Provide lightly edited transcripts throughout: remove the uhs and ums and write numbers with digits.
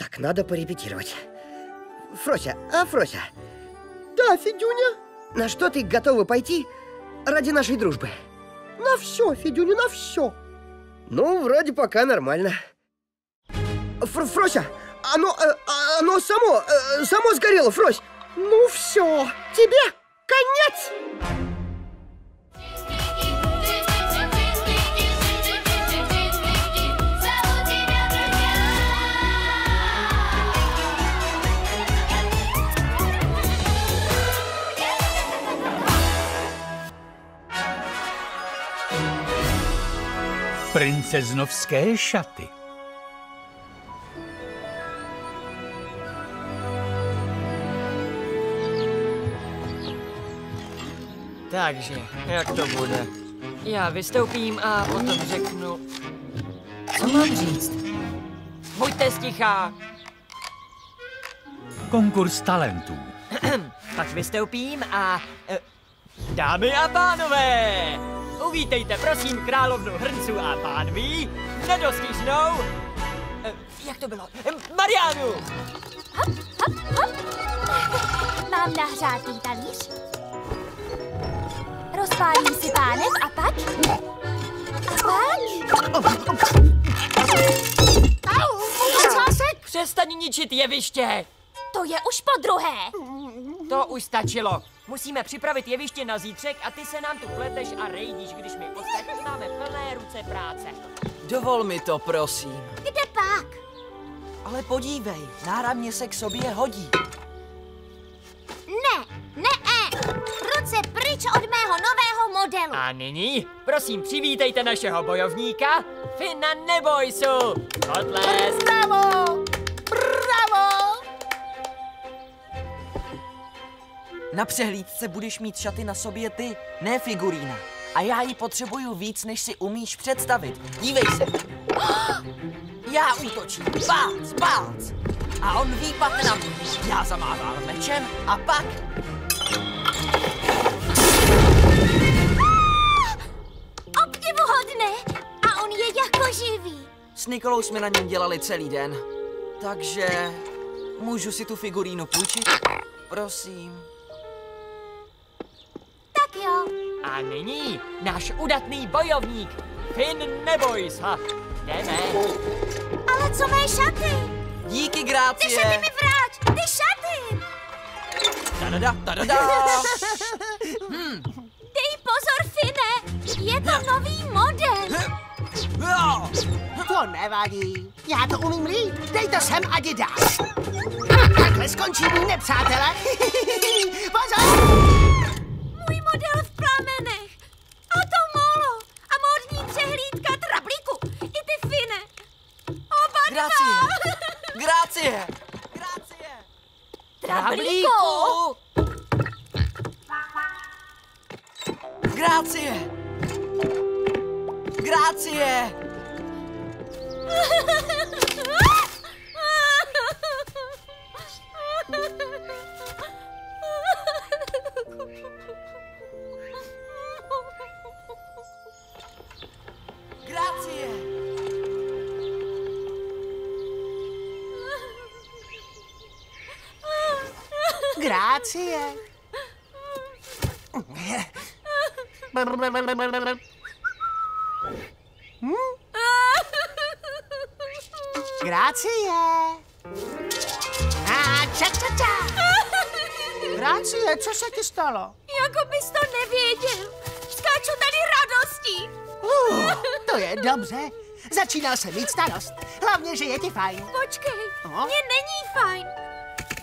Так, надо порепетировать. Фрося, Фрося? Да, Федюня? На что ты готова пойти ради нашей дружбы? На все, Федюня, на все. Ну, вроде пока нормально. Фрося, оно само сгорело, Фрось. Ну все, тебе конец. Princeznovské šaty. Takže, jak to bude? Já vystoupím a potom řeknu... Co mám říct? Buďte stichá. Konkurs talentů. Pak vystoupím a... Dámy a pánové! Uvítejte prosím královnu hrnců a pánví, nedostižnou... jak to bylo? Mariánu! Hop, hop, hop. Mám nahřátý talíř. Rozpálím si pánev a pak... Au, ocásek! Přestaň ničit jeviště! To je už podruhé. To už stačilo. Musíme připravit jeviště na zítřek a ty se nám tu pleteš a rejdíš, když my ostatní máme plné ruce práce. Dovol mi to, prosím. Kde pak? Ale podívej, náramně se k sobě hodí. Ne, ruce pryč od mého nového modelu. A nyní, prosím, přivítejte našeho bojovníka, Finna Nebojsu. Potlesk! Bravo! Bravo! Na přehlídce budeš mít šaty na sobě ty, ne figurína. A já ji potřebuju víc, než si umíš představit. Dívej se. Já útočím. Bác, bác. A on výpad na mě. Já zamávám mečem a pak... Obdivuhodné. A on je jako živý. S Nikolou jsme na něm dělali celý den. Takže... můžu si tu figurínu půjčit? Prosím. Tak jo. A nyní náš udatný bojovník, Finn Nebojs. Jdeme. Ale co mé šaty? Díky, Ty Grácie. šaty mi vráť. Ty šaty. Tadada, tadada. Dej pozor, Finne. Je to nový model. To nevadí. Já to umím líp. Dej to sem, Adidas. Takhle skončí můj nepřátelé. Pozor! Můj model v plamenech. A to molo. A módní přehlídka Trablíku. I ty, Finne. Oba Grácie. Grácie. Grácie. Trablíku. Grácie. Grácie. Grácie. Grácie. Grácie. Grácie, co se ti stalo? Jako bys to nevěděl. Skáču tady radostí. To je dobře. Začínal jsem mít starost. Hlavně, že je ti fajn. Počkej, mně není fajn.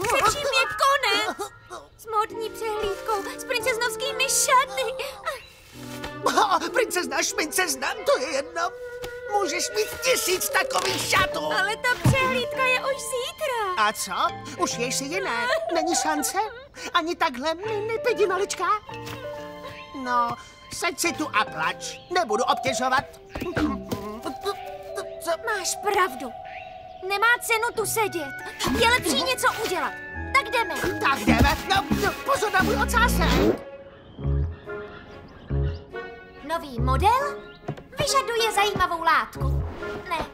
Se čím je konec? S módní přehlídkou, s princeznovskými šaty. Princezna, šmincezna, to je jedno. Můžeš mít 1000 takových šatů. Ale ta přehlídka je už zítra. A co? Už ješ si jiné. Není šance? Ani takhle mini pidi maličká? No, seď si tu a plač. Nebudu obtěžovat. Máš pravdu. Nemá cenu tu sedět. Je lepší něco udělat. Tak jdeme. Tak jdeme. No, pozor na můj ocásek. Nový model vyžaduje zajímavou látku. Ne,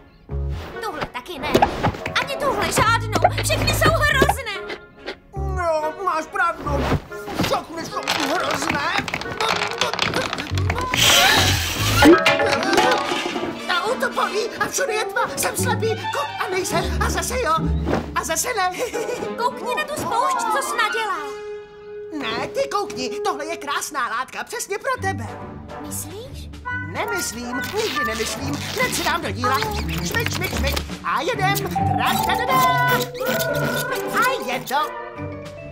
tuhle taky ne. Ani tuhle žádnou. slepý, a nejsem, a zase jo, a zase ne. Koukni na tu spoušť, co jsi nadělal. Ne, ty koukni, tohle je krásná látka, přesně pro tebe. Myslíš? Nemyslím, nikdy nemyslím, hned si dám do díla. Šmik, šmik, šmik a jedem. Tra-ta-da-da. A je to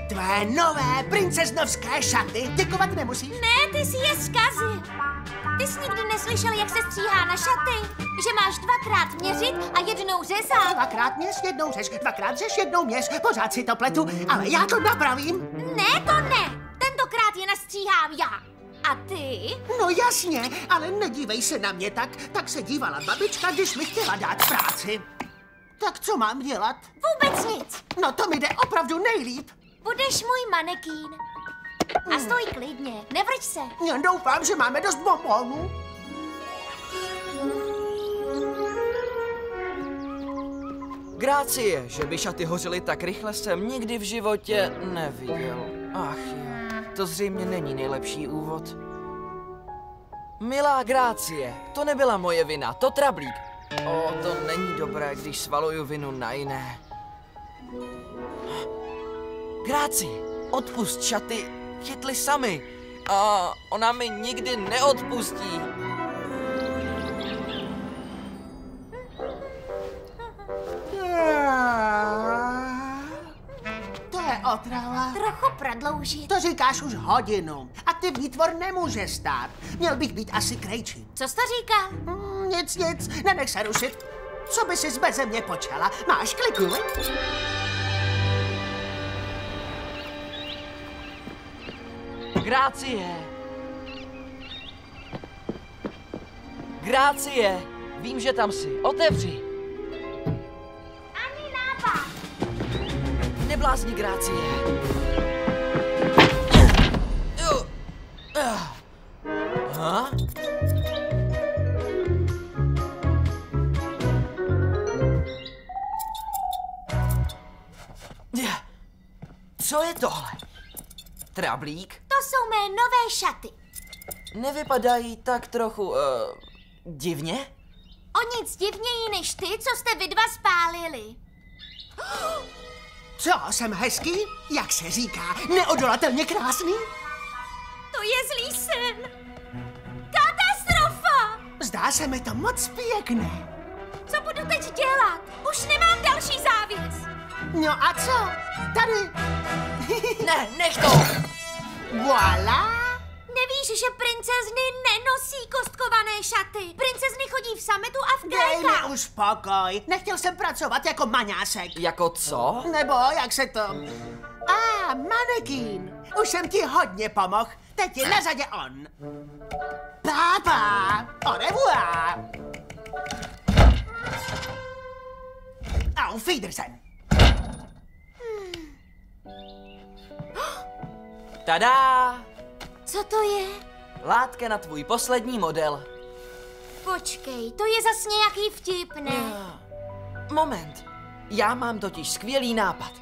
tvé nové princeznovské šaty. Děkovat nemusíš. Ne, ty si je zkazil. Ty jsi nikdy neslyšel, jak se stříhá na šaty? Že máš dvakrát měřit a jednou řezat? Dvakrát měř, jednou řeš, dvakrát řeš, jednou měř. Pořád si to pletu, ale já to napravím. Ne, to ne. Tentokrát je nastříhám já. A ty? No jasně, ale nedívej se na mě tak se dívala babička, když mi chtěla dát práci. Tak co mám dělat? Vůbec nic. No to mi jde opravdu nejlíp. Budeš můj manekín. A stoj klidně, nevrť se. Já doufám, že máme dost bonbonů. Grácie, že by šaty hořely tak rychle, jsem nikdy v životě neviděl. Ach jo, to zřejmě není nejlepší úvod. Milá Grácie, to nebyla moje vina, to Trablík. To není dobré, když svaluju vinu na jiné. Grácie, odpust, šaty chytli sami. A ona mi nikdy neodpustí. To je otrava. Trochu prodloužit. To říkáš už hodinu. Aktivní tvor nemůže stát. Měl bych být asi krejčí. Co jsi to říkal? Nic, nenech se rušit. Co by si beze mě počala? Máš kliku? Grácie! Grácie! Vím, že tam jsi. Otevři! Ani nápad. Neblázni, Grácie. Ha? Co je tohle? Trablík? To jsou mé nové šaty. Nevypadají tak trochu, divně? O nic divněji než ty, co jste vy dva spálili. Co, jsem hezký? Jak se říká, neodolatelně krásný? To je zlý sen. Katastrofa! Zdá se mi to moc pěkné. Co budu teď dělat? Už nemám další závěs. No a co? Tady. Ne, nech to! Voilà. Nevíš, že princezny nenosí kostkované šaty. Princezny chodí v sametu a v Dej mi krékách. už pokoj. Nechtěl jsem pracovat jako maňásek. Jako co? Nebo jak se to... manekín. Už jsem ti hodně pomohl. Teď je na řadě on. Papa, au revoir. Auf Wiedersehen. Tada! Co to je? Látka na tvůj poslední model. Počkej, to je zas nějaký vtip, ne? Moment. Já mám totiž skvělý nápad.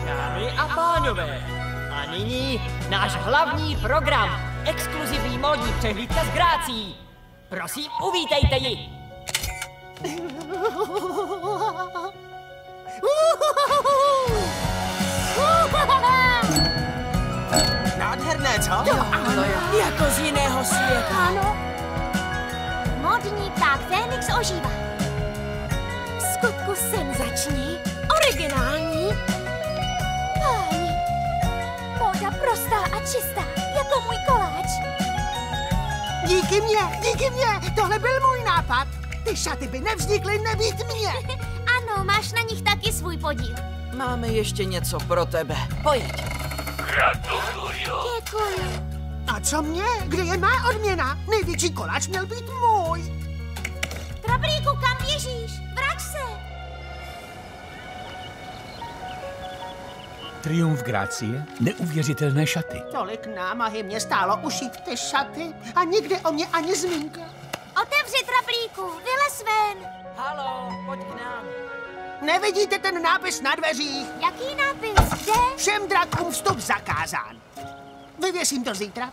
Dámy a pánové, a nyní náš hlavní program. Exkluzivní módní přehlídka s Grácií. Prosím, uvítejte ji. Nádherné, co? Ano, jako z jiného světa. Ano. Modní pták Fénix ožívá. V skutku senzační, originální. Páni, móda prostá a čistá, jako můj koláč. Díky mně, tohle byl můj nápad. Ty šaty by nevznikly nebýt mě. Ano, máš na nich taky svůj podíl. Máme ještě něco pro tebe. Pojď. Děkuji. A co mě? Kde je má odměna? Největší koláč měl být můj. Trablíku, kam běžíš? Vrať se. Triumf Grácie, neuvěřitelné šaty. Tolik námahy mě stálo ušít ty šaty a nikde o mě ani zmínka. Otevři, Trablíku, vylez ven. Halo, pojď k nám. Nevidíte ten nápis na dveřích? Jaký nápis? Kde? Všem drakům vstup zakázán. Vyvěsím to zítra.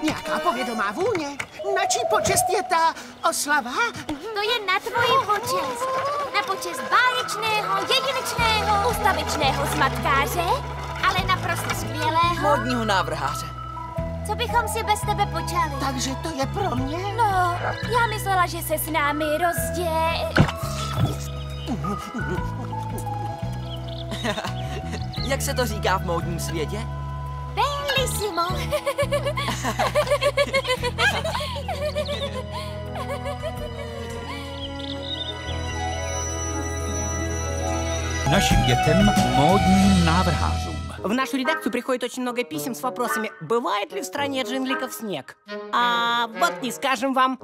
nějaká povědomá vůně. Na čí počest je ta oslava? To je na tvoji počest. Na počest báječného, jedinečného, ustavičného zmatkáře, ale naprosto skvělého. Módního návrháře. Co bychom si bez tebe počali? Takže to je pro mě? No, já myslela, že se s námi Jak se to říká v módním světě? Bellissimo. Našim dětem, módním návrhářům. В нашу редакцию приходит очень много писем с вопросами, бывает ли в стране джингликов снег. А вот не скажем вам.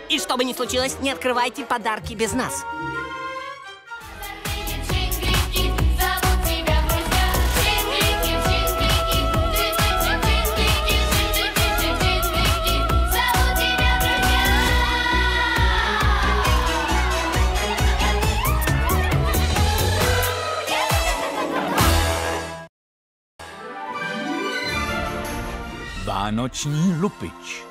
И что бы ни случилось, не открывайте подарки без нас. Vánoční lupič.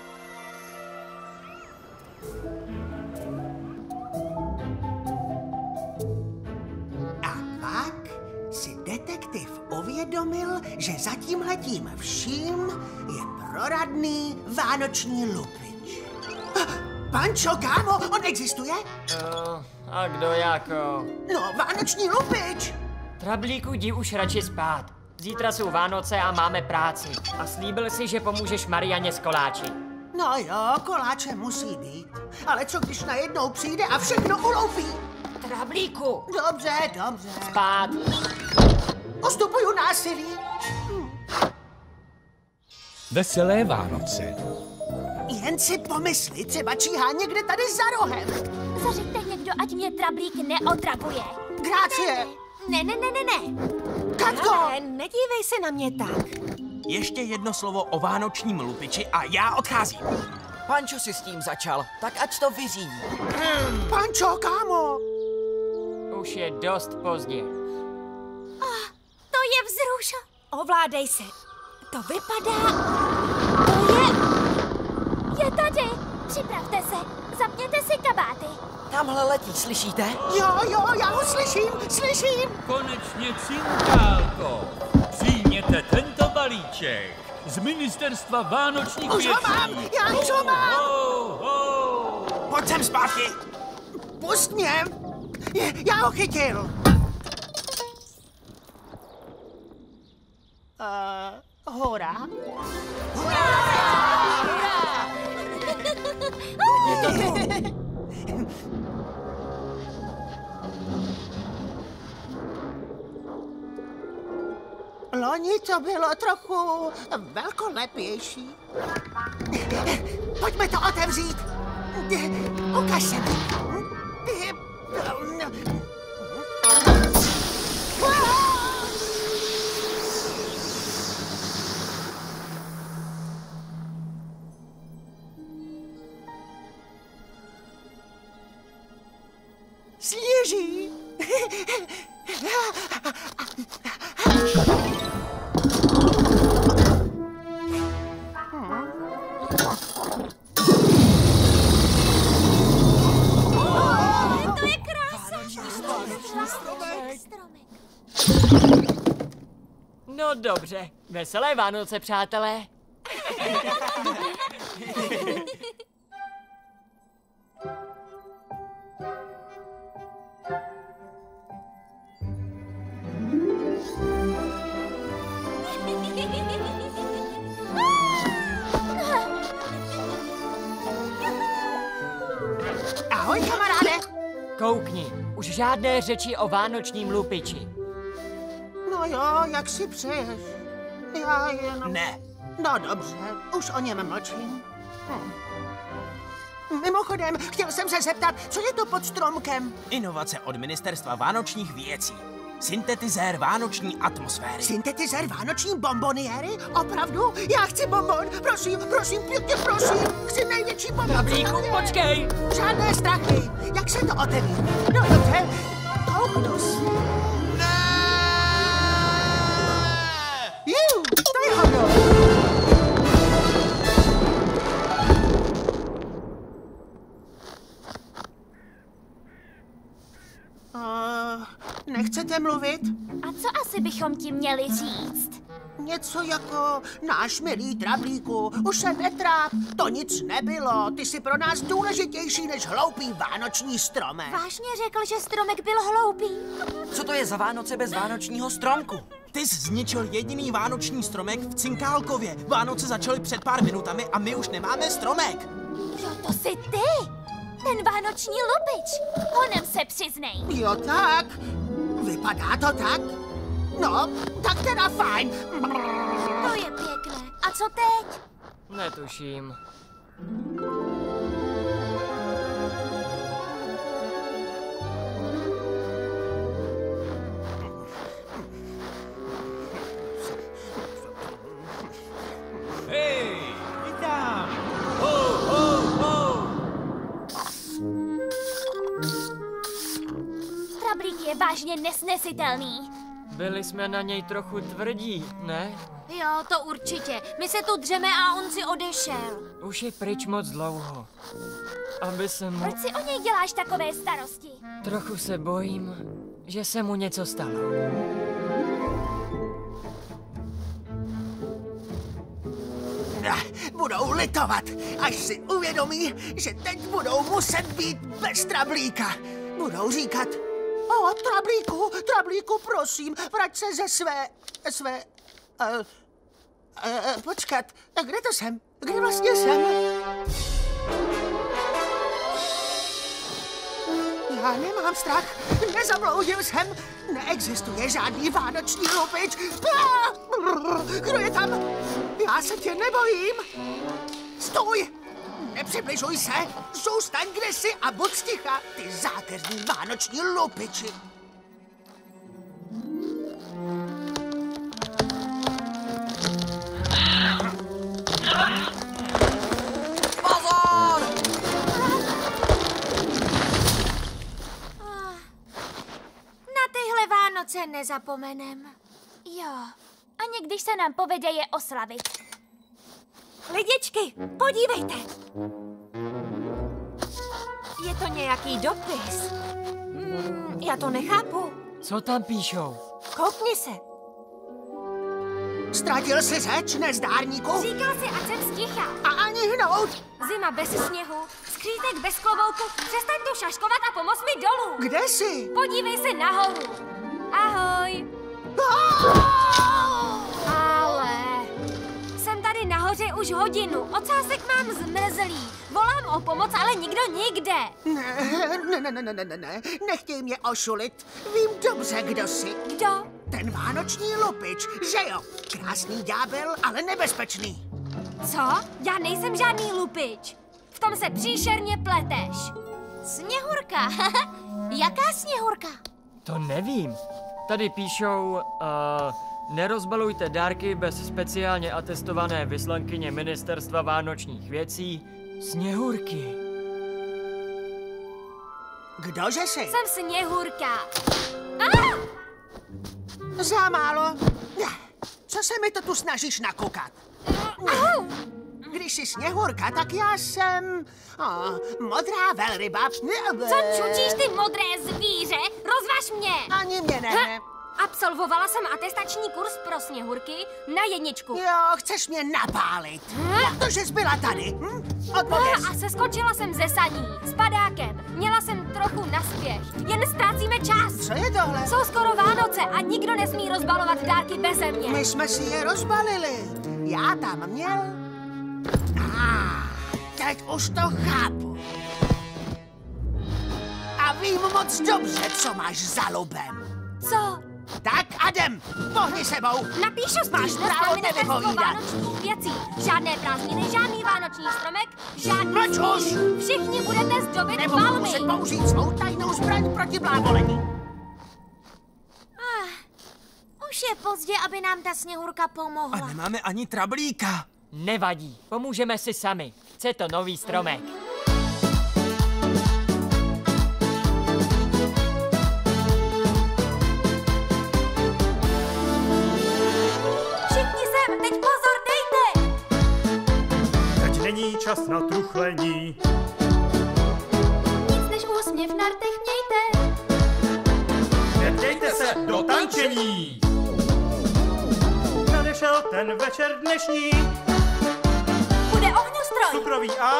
A pak si detektiv uvědomil, že za tímhletím vším je proradný vánoční lupič. Pančo, kámo, on existuje? A kdo jako? No, vánoční lupič. Trablíku, jdi už radši spát. Zítra jsou Vánoce a máme práci. A slíbil si, že pomůžeš Marianě s koláči. No jo, koláče musí být. Ale co když najednou přijde a všechno uloupí? Trablíku! Dobře, dobře. Spát! Ustupuju násilí. Veselé Vánoce. Jen si pomysli, třeba číhá někde tady za rohem. Zařiďte někdo, ať mě Trablík neotravuje. Grácie. Ne. Katko! Ale nedívej se na mě tak. Ještě jedno slovo o vánočním lupiči a já odcházím. Pančo si s tím začal, tak ať to vyřídí. Pančo, kámo! Už je dost pozdě. To je vzrušo. Ovládej se. To vypadá... Je tady. Připravte se. Zapněte si kabáty. Tamhle letí, slyšíte? Jo, já ho slyším. Konečně, cinkálko, přijměte tento balíček z Ministerstva vánočních Už ho mám, já už ho mám. Pojď sem zpátky. Pust mě. Já ho chytil. Hurá. Loni to bylo trochu velkolepější. Pojďme to otevřít. Ukaž se mi. Sněží. To je krása. No dobře. Veselé Vánoce, přátelé. Ahoj, kamaráde. Koukni, už žádné řeči o vánočním lupiči. No jo, jak si přeješ. Já jenom... Ne. No dobře, už o něm mlčím. Mimochodem, chtěl jsem se zeptat, co je to pod stromkem? Inovace od Ministerstva vánočních věcí. Syntetizér vánoční atmosféry. Syntetizér vánoční bomboniéry? Opravdu? Já chci bonbon. Prosím, pěkně prosím. Chci největší bonbon. Trablíku, počkej! Žádné strachy. Jak se to otevře? No dobře, kouknu si. Jú! umíte mluvit? A co asi bychom ti měli říct? Něco jako náš milý Trablíku, už se netráp, to nic nebylo, ty jsi pro nás důležitější než hloupý vánoční stromek. Vážně řekl, že stromek byl hloupý. Co to je za Vánoce bez vánočního stromku? Ty jsi zničil jediný vánoční stromek v Cinkálkově. Vánoce začaly před pár minutami a my už nemáme stromek. Jo, to jsi ty! Ten vánoční lupič. Honem se přiznej. Jo tak, vypadá to tak? No, tak teda fajn. To je pěkné. A co teď? Netuším. Hej, vítám! Ho, ho, ho! Trablík je vážně nesnesitelný. Byli jsme na něj trochu tvrdí, ne? Jo, to určitě. My se tu dřeme a on si odešel. Už je pryč moc dlouho. Aby se mu... Proč si o něj děláš takové starosti? Trochu se bojím, že se mu něco stalo. Budou litovat, až si uvědomí, že teď budou muset být bez Trablíka. Budou říkat, o, Trablíku, prosím, vrať se ze své, počkat, kde to jsem? Kde vlastně jsem? Já nemám strach, nezabloudil jsem, neexistuje žádný vánoční lupič. Kdo je tam? Já se tě nebojím. Stůj! Nepřibližuj se, zůstaň kde jsi a buď sticha, ty zákeřní vánoční lupiči. Pozor! Na tyhle Vánoce nezapomenem. Jo. Ani když se nám povede je oslavit. Lidičky, podívejte. Je to nějaký dopis. Já to nechápu. Co tam píšou? Koukni se. Ztratil jsi řeč, nezdárníku? Říkal si, ať jsem sticha. A ani hnout. Zima bez sněhu, skřítek bez klobouku, přestaň tu šaškovat a pomoz mi dolů. Kde jsi? Podívej se nahoru. Ahoj. Ale jsem tady nahoře už hodinu. Ocásek mám zmrzlý. Volám o pomoc, ale nikdo nikde. Ne, nechtěj mě ošulit. Vím dobře, kdo jsi. Kdo? Ten vánoční lupič, že jo? Krásný ďábel, ale nebezpečný. Co? Já nejsem žádný lupič. V tom se příšerně pleteš. Sněhurka. Jaká sněhurka? To nevím. Tady píšou, nerozbalujte dárky bez speciálně atestované vyslankyně Ministerstva vánočních věcí, Sněhurky. Kdože jsi? Jsem Sněhurka. Za málo. Co se mi to tu snažíš nakoukat? Když jsi Sněhurka, tak já jsem... modrá velryba. Co čučíš, ty modré zvíře? Rozvaž mě! Ani mě ne. Absolvovala jsem atestační kurz pro Sněhurky na 1. Jo, chceš mě napálit. Jak to, že jsi byla tady? Odpověz. A seskočila jsem ze saní s padákem. Měla jsem trochu naspěch. Jen ztrácíme čas. Co je tohle? Jsou skoro Vánoce a nikdo nesmí rozbalovat dárky beze mě. My jsme si je rozbalili. Já tam měl... teď už to chápu. A vím moc dobře, co máš za lubem. Co? Tak, Adem, pohni sebou. Napíšu Máš stížnost právo na Ministerstvo nevypovídat. vánočních věcí. Žádné prázdniny, žádný vánoční stromek, žádný Mlč už! sníh. Všichni budete zdobit Nebo budu palmy. muset použít svou tajnou zbraň proti blábolení. Už je pozdě, aby nám ta Sněhurka A pomohla. nemáme ani Trablíka. Nevadí, pomůžeme si sami. Chce to nový stromek. Všichni sem, teď pozor, dejte! Teď není čas na truchlení. Nic než úsměv na rtech mějte. Hned Dejte se do tančení! Nadešel ten večer dnešní, Bude ohňostroj. cukroví a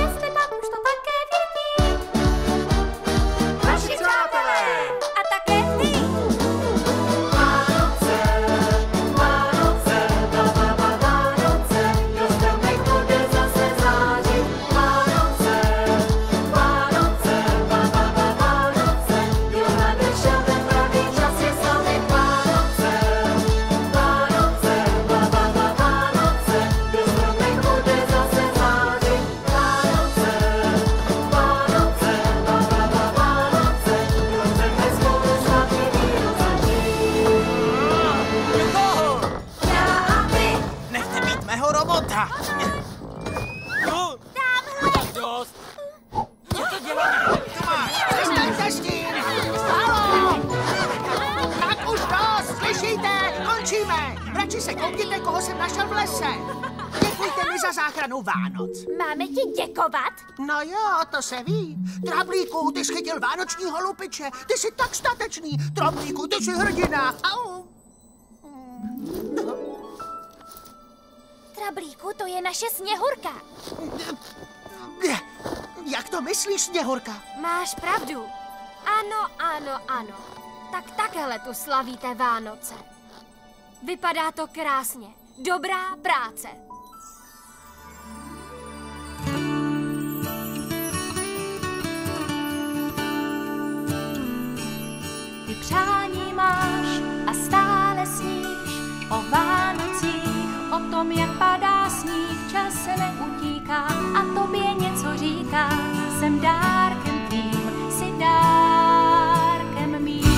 Jestli pak už to také vědí. naši přátelé! A také ty. Vánoce, jo stromek bude zase zářit. Vánoce, jo nadešel ten pravý čas je slavit. Vánoce, jo stromek bude zase zářit. Vánoce, jo chceme spolu slavit výročí. Já a ty. Nechte být mého robota! Dost. Přestaňte s tím! Halo! Tak už dost, slyšíte? Končíme! Radši se koukněte, koho jsem našel v lese. Děkujte mi za záchranu Vánoc. Máme ti děkovat? No jo, to se ví. Trablíku, ty schytil vánočního lupiče. Ty jsi tak statečný. Trablíku, ty jsi hrdina. Au. Trablíku, to je naše Sněhurka. Jak to myslíš, Sněhurka? Máš pravdu. Ano. Tak takhle tu slavíte Vánoce. Vypadá to krásně. Dobrá práce. Ty přání máš a stále sníš o Vánocích, o tom, jak padá sníh, čas se neutíká a tobě něco říká. Jsem dárkem tvým, jsi dárkem mým.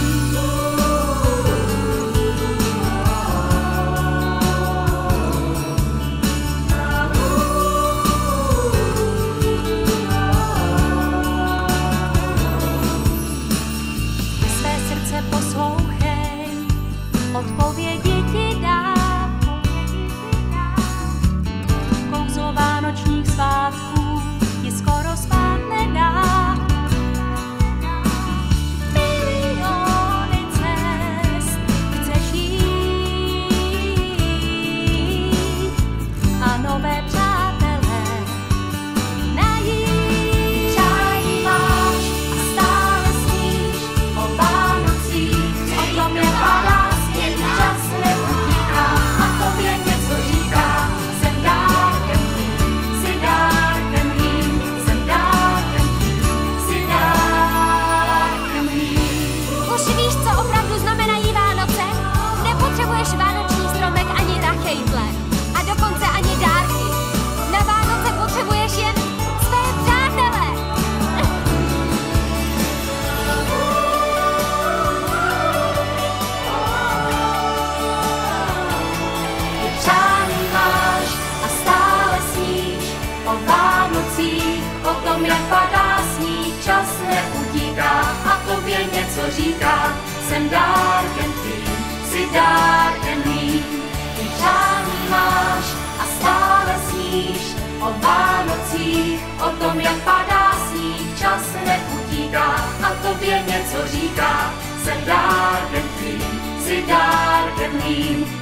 Své srdce poslouchej, odpovědi ti dám. Kouzlo vánočních svátků ti skoro spát nedá. Miliony cest chceš jít a nové přátelé najít. Přání máš a stále sníš o Vánocích, o tom, jak padá sníh, čas neutíká a tobě něco říká. Jsem dárkem tvým, jsi dárkem mým, jsem dárkem tvým, jsi dárkem mým. Už víš, co opravdu znamenají Vánoce? Nepotřebuješ vánoční stromek ani rachejtle. A dokonce ani dárky. Na Vánoce potřebuješ jen své přátele. Přání máš a stále sníš o Vánocích, o tom, jak padá sníh, čas neutíká a tobě něco říká. Jsem dárkem tvým, jsi dárkem mým. Ty přání máš a stále sníš o Vánocích, o tom, jak padá sníh, čas neutíká a tobě něco říká. Jsem dárkem tvým, jsi dárkem mým.